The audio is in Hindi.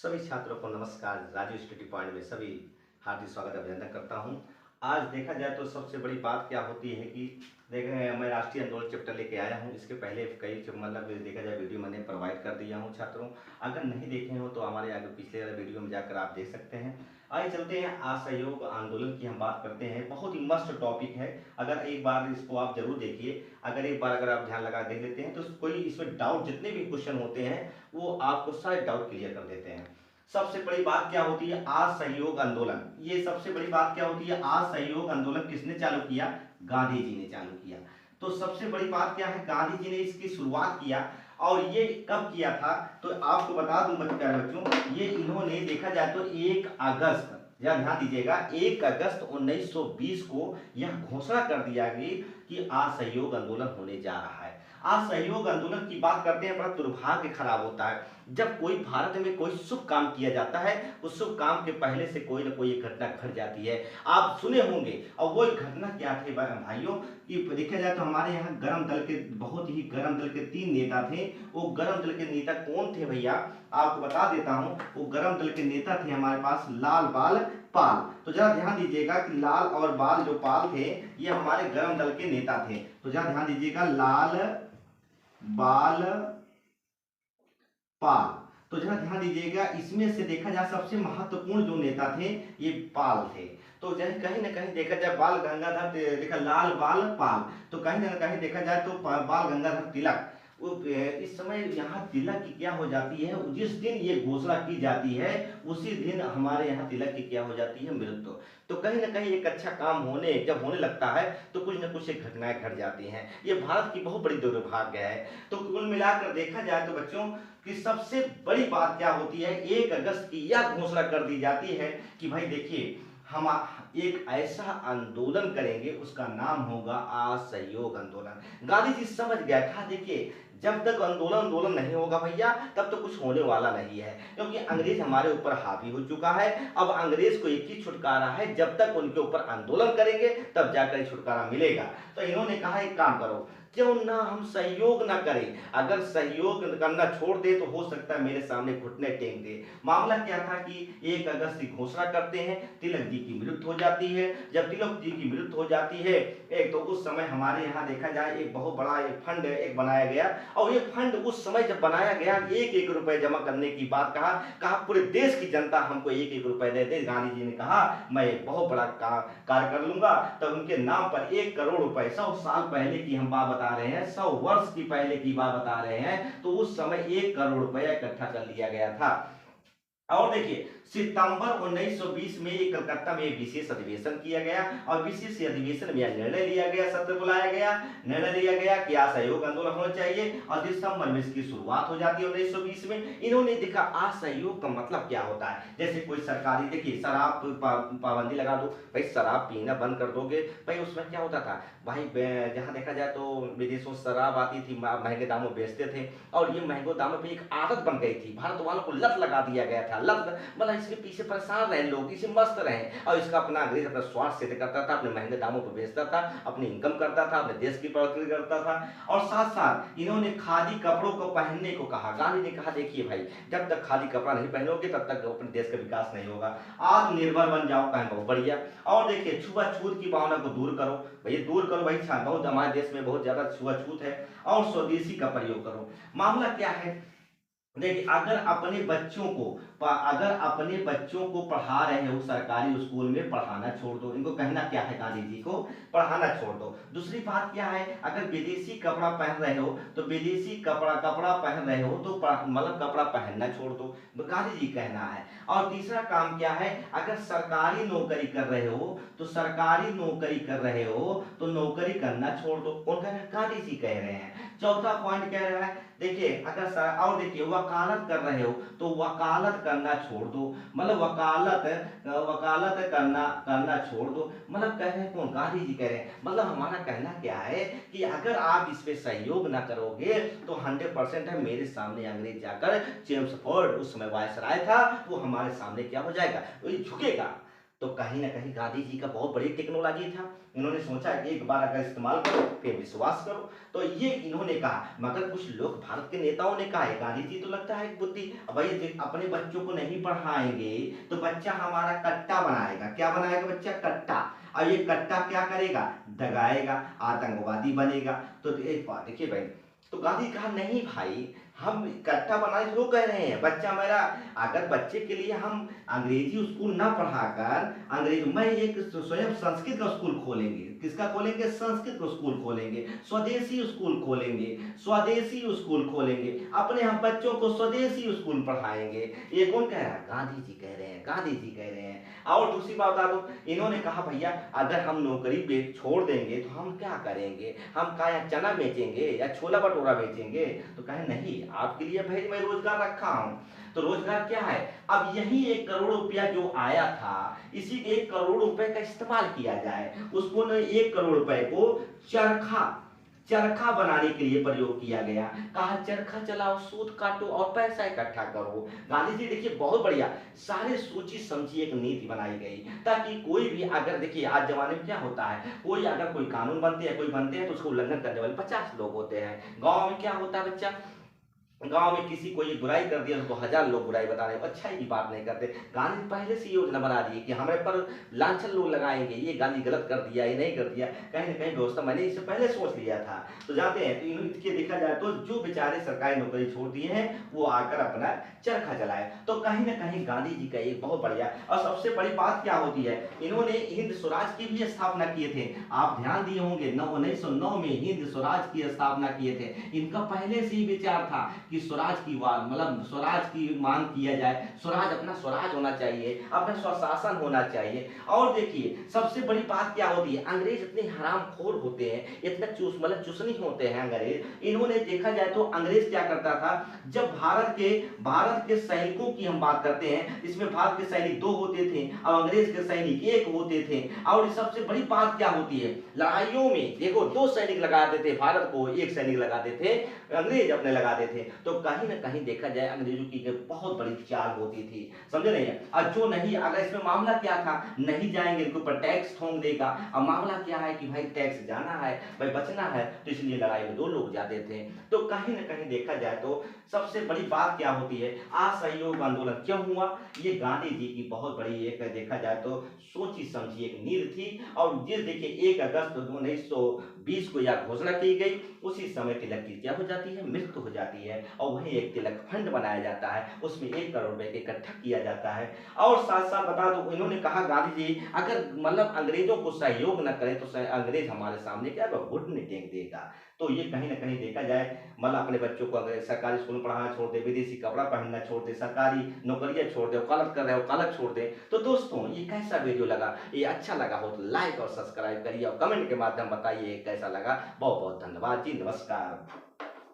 सभी छात्रों को नमस्कार। राजू स्टडी पॉइंट में सभी हार्दिक स्वागत अभिनंदन करता हूं। आज देखा जाए तो सबसे बड़ी बात क्या होती है कि देखें, मैं राष्ट्रीय आंदोलन चैप्टर लेके आया हूं। इसके पहले कई मतलब देखा जाए वीडियो मैंने प्रोवाइड कर दिया हूं छात्रों। अगर नहीं देखे हो तो हमारे आगे पिछले वाले वीडियो में जाकर आप देख सकते हैं। आइए चलते हैं, असहयोग आंदोलन की हम बात करते हैं। बहुत ही मस्त टॉपिक है। अगर एक बार इसको आप जरूर देखिए, अगर आप ध्यान लगा देख लेते हैं तो कोई इसमें डाउट, जितने भी क्वेश्चन होते हैं वो आपको सारे डाउट क्लियर कर देते हैं। सबसे बड़ी बात क्या होती है, असहयोग आंदोलन। ये सबसे बड़ी बात क्या होती है, असहयोग आंदोलन किसने चालू किया? गांधी जी ने चालू किया। तो सबसे बड़ी बात क्या है, गांधी जी ने इसकी शुरुआत किया। और ये कब किया था तो आपको बता दूं बच्चों, ये इन्होंने देखा जाए तो 1 अगस्त, या ध्यान दीजिएगा, 1 अगस्त 1920 को यह घोषणा कर दिया गई कि असहयोग आंदोलन होने जा रहा है। असहयोग आंदोलन की बात करते हैं, बड़ा दुर्भाग्य खराब होता है जब कोई भारत में कोई शुभ काम किया जाता है, उस शुभ काम के पहले से कोई ना कोई एक घटना घट जाती है। आप सुने होंगे। और वो घटना क्या थे भाइयों, कि देखा जाए तो हमारे यहाँ गर्म दल के, बहुत ही गर्म दल के 3 नेता थे। वो गर्म दल के नेता कौन थे भैया, आपको बता देता हूं। वो गर्म दल के नेता थे हमारे पास लाल बाल पाल। तो जरा ध्यान दीजिएगा कि लाल और बाल जो पाल थे, ये हमारे गर्म दल के नेता थे। तो जरा ध्यान दीजिएगा, लाल बाल पाल। तो जरा ध्यान दीजिएगा, इसमें से देखा जाए सबसे महत्वपूर्ण जो नेता थे ये पाल थे। तो जैसे कहीं ना कहीं देखा जाए बाल गंगाधर, देखा लाल बाल पाल, तो कहीं ना कहीं देखा जाए तो बाल गंगाधर तिलक, वो इस समय यहाँ तिलक की क्या हो जाती है, जिस दिन ये घोषणा की जाती है उसी दिन हमारे यहाँ तिलक की क्या हो जाती है, मृत्यु। तो कहीं ना कहीं एक अच्छा काम होने जब होने लगता है तो कुछ ना कुछ एक घटनाएं घट जाती हैं। ये भारत की बहुत बड़ी दुर्भाग्य है। तो कुल मिलाकर देखा जाए तो बच्चों कि सबसे बड़ी बात क्या होती है, 1 अगस्त की यह घोषणा कर दी जाती है कि भाई देखिए, हम एक ऐसा आंदोलन करेंगे, उसका नाम होगा असहयोग आंदोलन। गांधी जी समझ गया था, देखिए जब तक आंदोलन नहीं होगा भैया, तब तो कुछ होने वाला नहीं है, क्योंकि अंग्रेज हमारे ऊपर हावी हो चुका है। अब अंग्रेज को एक ही छुटकारा है, जब तक उनके ऊपर आंदोलन करेंगे तब जाकर छुटकारा मिलेगा। तो इन्होंने कहा एक काम करो, क्यों ना हम सहयोग ना करें। अगर सहयोग करना छोड़ दे तो हो सकता है मेरे सामने घुटने टेक दे। मामला क्या था कि 1 अगस्त की घोषणा करते हैं, तिलक जी की मृत्यु हो जाती है। जब तिलक जी की मृत्यु हो जाती है, एक तो उस समय हमारे यहाँ देखा जाए एक बहुत बड़ा एक फंड एक बनाया गया। और ये फंड उस समय जब बनाया गया, 1-1 रुपए जमा करने की बात कहा पूरे देश की जनता हमको 1-1 रुपए दे दे। गांधी जी ने कहा मैं एक बहुत बड़ा कार्य कर लूंगा। तब उनके नाम पर 1 करोड़ रुपए, 100 साल पहले की हम बात बता रहे हैं, 100 वर्ष की पहले की बात बता रहे हैं, तो उस समय 1 करोड़ रुपया इकट्ठा कर लिया गया था। और देखिए सितंबर 1920 में ये कलकत्ता में एक विशेष अधिवेशन किया गया, और विशेष अधिवेशन में यह निर्णय लिया गया, सत्र बुलाया गया, निर्णय लिया गया कि असहयोग आंदोलन होना चाहिए। और दिसंबर में इसकी शुरुआत हो जाती है 1920 में। इन्होंने देखा असहयोग का मतलब क्या होता है। जैसे कोई सरकारी, देखिए शराब पाबंदी लगा दो, भाई शराब पीना बंद कर दोगे, भाई उसमें क्या होता था भाई, जहां देखा जाए तो विदेशों से शराब आती थी, महंगे दामों बेचते थे, और ये महंगे दामों पे एक आदत बन गई थी, भारत वालों को लत लगा दिया गया था। लत मतलब इसके पीछे परेशान रहे लोग, इसे मस्त रहे, और इसका अपना अंग्रेज अपना स्वार्थ सिद्ध करता था, अपने महंगे दामों पर बेचता था, अपनी इनकम करता था, अपने देश की प्रगति करता था। और साथ साथ इन्होंने खादी कपड़ों को पहनने को कहा। गांधी ने कहा देखिए भाई, जब तक खादी कपड़ा नहीं पहनोगे तब तक अपने देश का विकास नहीं होगा, आत्मनिर्भर बन जाओ, कहें बहुत बढ़िया। और देखिए छुआछूत की भावना को दूर करो, भैया दूर करो भाई, बहुत हमारे देश में बहुत ज्यादा छुआछूत है, और स्वदेशी का प्रयोग करो। मामला क्या है, देखिए अगर अपने बच्चों को पढ़ा रहे हो सरकारी स्कूल में, पढ़ाना छोड़ दो। इनको कहना क्या है गांधी जी को, पढ़ाना छोड़ दो। दूसरी बात क्या है, अगर विदेशी कपड़ा पहन रहे हो तो विदेशी कपड़ा पहन रहे हो तो मतलब कपड़ा पहनना छोड़ दो, गांधी जी कहना है। और तीसरा काम क्या है, अगर सरकारी नौकरी कर रहे हो तो सरकारी नौकरी कर रहे हो तो नौकरी करना छोड़ दो, कौन कह रहा है, गांधी जी कह रहे हैं। चौथा पॉइंट कह रहा है, देखिए अगर और देखिए वकालत कर रहे हो तो वकालत करना छोड़ दो, मतलब वकालत करना छोड़ दो। मतलब कह रहे हैं कौन, गांधी जी कह रहे हैं। मतलब हमारा कहना क्या है कि अगर आप इस पे सहयोग ना करोगे तो 100% है मेरे सामने अंग्रेज जाकर, जेम्स फोर्ड उस समय वायसराय था, वो हमारे सामने क्या हो जाएगा, वो झुकेगा। तो कहीं ना कहीं गांधी जी का बहुत बड़ी टेक्नोलॉजी था। इन्होंने सोचा कि एक बार अगर इस्तेमाल करो फिर विश्वास करो, तो ये इन्होंने कहा। मगर कुछ लोग भारत के नेताओं ने कहा है गांधी जी तो लगता है कि बुद्धि, अब भाई अपने बच्चों को नहीं पढ़ाएंगे तो बच्चा हमारा कट्टा बनाएगा। क्या बनाएगा बच्चा? कट्टा। अब ये कट्टा क्या करेगा? दगाएगा, आतंकवादी बनेगा। तो एक बात देखिए भाई, तो गांधी कहा नहीं भाई, हम कट्टा बनाने क्यों कह रहे हैं? बच्चा मेरा, अगर बच्चे के लिए हम अंग्रेजी स्कूल ना पढ़ाकर अंग्रेजी, मैं एक स्वयं संस्कृत का स्कूल खोलेंगे। किसका खोलेंगे? संस्कृत का स्कूल खोलेंगे, स्वदेशी स्कूल खोलेंगे, स्वदेशी स्कूल खोलेंगे, अपने हम बच्चों को स्वदेशी स्कूल पढ़ाएंगे। ये कौन कह रहा है? गांधी जी कह रहे हैं, गांधी जी कह रहे हैं। और दूसरी बात बता दो, इन्होंने कहा भैया अगर हम नौकरी छोड़ देंगे तो हम क्या करेंगे? हम क्या या चना बेचेंगे या छोला भटूरा बेचेंगे? तो कहे नहीं, आपके लिए भाई मैं रोजगार रखा हूं। तो रोजगार क्या है? अब यही 1 करोड़ रुपया जो आया था, इसी 1 करोड़ रुपए का इस्तेमाल किया जाए। उसको ने 1 करोड़ रुपए को चरखा चरखा बनाने के लिए प्रयोग किया गया। कहा चरखा चलाओ, सूत काटो और पैसा इकट्ठा करो। गांधी जी देखिए बहुत बढ़िया, सारे सोची समझी एक नीति बनाई गई, ताकि कोई भी अगर देखिए आज जमाने में क्या होता है, कोई अगर कोई कानून बनते हैं, कोई बनते हैं तो उसको उल्लंघन करने वाले 50 लोग होते हैं। गांव में क्या होता है बच्चा, गांव में किसी को ये बुराई कर दिया तो 1000 लोग बुराई बता रहे, अच्छाई की बात नहीं करते। गांधी पहले से योजना बना दी कि हमारे पर लांछन लोग लगाएंगे, ये गांधी गलत कर दिया, ये नहीं कर दिया। कहीं ना कहीं व्यवस्था मैंने इससे पहले सोच लिया था। तो जाते हैं तो इनके देखा जाए तो जो बेचारे सरकारी नौकरी छोड़ दिए हैं वो आकर अपना चरखा चलाए। तो कहीं ना कहीं गांधी जी का एक बहुत बढ़िया, और सबसे बड़ी बात क्या होती है, इन्होंने हिंद स्वराज की भी स्थापना किए थे। आप ध्यान दिए होंगे 1909 में हिंद स्वराज की स्थापना किए थे। इनका पहले से ही विचार था कि स्वराज की मतलब स्वराज की मांग किया जाए, स्वराज अपना स्वराज होना चाहिए, अपना स्वशासन होना चाहिए। और देखिए सबसे बड़ी बात क्या होती है, अंग्रेज इतने हरामखोर होते हैं, इतना मतलब चुसनी होते हैं अंग्रेज। इन्होंने देखा जाए तो अंग्रेज क्या करता था, जब भारत के सैनिकों की हम बात करते हैं, इसमें भारत के सैनिक 2 होते थे और अंग्रेज के सैनिक 1 होते थे। और सबसे बड़ी बात क्या होती है, लड़ाइयों में देखो 2 सैनिक लगाते थे, भारत को 1 सैनिक लगाते थे, अंग्रेज अपने लगाते थे। तो कहीं ना कहीं देखा जाए अंग्रेजों की बहुत बड़ी चाल होती थी, समझे नहीं? और जो नहीं, अगर इसमें मामला क्या था, नहीं जाएंगे इनके ऊपर टैक्स ठोंक देगा। अब मामला क्या है कि भाई टैक्स जाना है, भाई बचना है, तो इसलिए लड़ाई में 2 लोग जाते थे। तो कहीं ना कहीं देखा जाए तो सबसे बड़ी बात क्या होती है, असहयोग आंदोलन क्यों हुआ? ये गांधी जी की बहुत बड़ी एक देखा जाए तो सोची समझी एक नींव थी। और जिस देखिए 1 अगस्त 1920 को यह घोषणा की गई, उसी समय तिलक की क्या हो जाती है, मृत्यु हो जाती है। और वहीं एक तिलक फंड बनाया जाता है, उसमें 1 करोड़ रुपए इकट्ठा किया जाता है। और साथ साथ बता दो, इन्होंने कहा गांधी जी अगर मतलब अंग्रेजों को सहयोग न करें तो अंग्रेज हमारे सामने क्या घुटने टेक देगा। तो ये कहीं ना कहीं देखा जाए, मतलब अपने बच्चों को अगर सरकारी स्कूल में पढ़ाना छोड़ दे, विदेशी कपड़ा पहनना छोड़ दे, सरकारी नौकरियां छोड़ दे, वकालत कर रहे हो वकालत छोड़ दे। तो दोस्तों ये कैसा वीडियो लगा, ये अच्छा लगा हो तो लाइक और सब्सक्राइब करिए और कमेंट के माध्यम बताइए कैसा लगा। बहुत बहुत धन्यवाद जी, नमस्कार।